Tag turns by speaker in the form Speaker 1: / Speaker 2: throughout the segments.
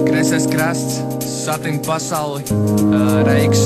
Speaker 1: Kreisais krasts, satin pasauli, Reiks.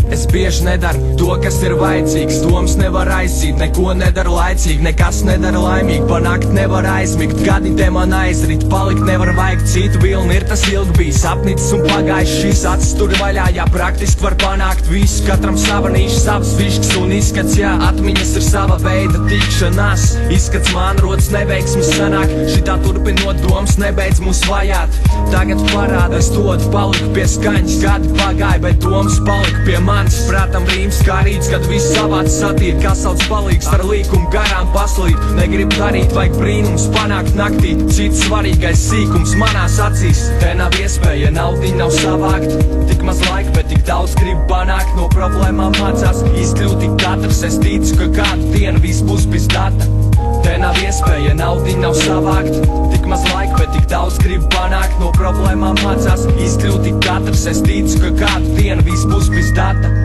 Speaker 1: Es bieži nedaru to, kas ir vajadzīgs. Domas nevar aizsīt, neko nedara laicīgi. Nekas nedara laimīgi, panākt nevar aizmigt. Gadi te man aizrit, palikt nevar vajag citu. Vilni ir tas ilgi bijis, apnicis un pagājis. Šīs acis tur vaļā, jā, praktiski var panākt visu. Katram sava nīša, savs višķis un izskats, jā. Atmiņas ir sava veida tikšanās. Izskats man rodas neveiksmes sanāk. Šitā turpinot domas nebeidz mūs vajāt. Tagad parāda, es dodu, paliku pie skaņas. Gadi pagāja, bet domas palika pie manis. Prātam rīms kā rīts, kad viss savāds satīr. Kā sauc palīgs ar līkumu garām paslīt. Negrib darīt, vajag brīnums panākt naktī. Cits svarīgais sīkums manās acīs. Te nav iespēja, naudiņa nav savākt. Tik maz laika, bet tik daudz grib panākt. No problēmām mācās izkļūt tik katrs. Es ticu, ka kādu dienu viss būs pizdata. Te nav iespēja, naudiņa nav savākt. Tik maz laika, bet tik daudz grib panākt. No problēmām mācās izkļūt tik katrs. Es ticu, ka kādu dienu viss būs pizdata.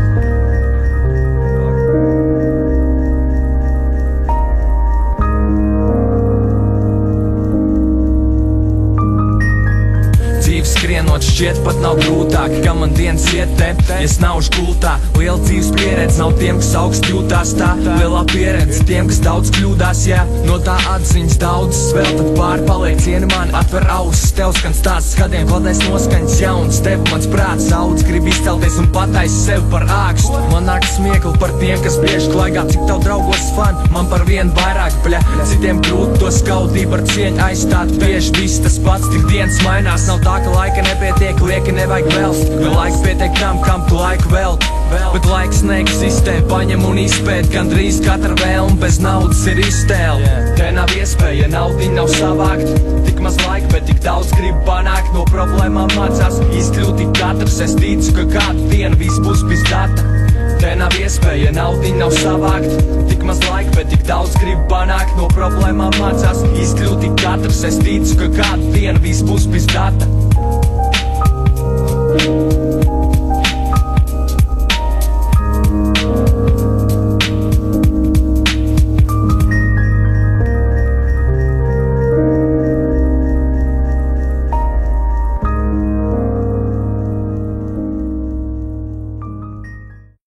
Speaker 1: Skrienot šķiet pat nav grūtāk, ka man dienas iet te, es naužu gultā. Liela dzīves pieredze nav tiem, kas augst jūtās tā. Lielā pieredze tiem, kas daudz kļūdās, jā. No tā atziņas daudzas vēl tad pārpaliek. Cieni mani atver ausis, tev skan stāsts gadiem. Kladēs noskaņas jaunas, tev mans prāts daudz. Grib izcelties un pataisi sevi par ākstu. Man nāk smiekli par tiem, kas bieži klaigā. Cik tev draugos fan, man par vienu vairāk, bļa. Citiem grūti to skaudību ar cieņu aizstāt. Bieži viss tas pats, tik dienas mainās. Nav tā, ka laika nepietiek, lieki nevajag vēlst. Jo laiks pietiek tam, kam tu laiku velti. Bet laiks neeksistē, paņem un izpēt. Gandrīz katra vēlme bez naudas ir iztēle. Te nav iespēja, naudiņa nav savākt. Tik maz laika, bet tik daudz grib panākt. No problēmām mācās izkļūt tik katrs. Es ticu, ka kādu dienu viss būs pizdata. Te nav iespēja, naudiņa nav savākt. Tik maz laika, bet tik daudz grib panākt. No problēmām mācās izkļūt tik katrs. Es ticu, ka kādu dienu viss būs pizdata.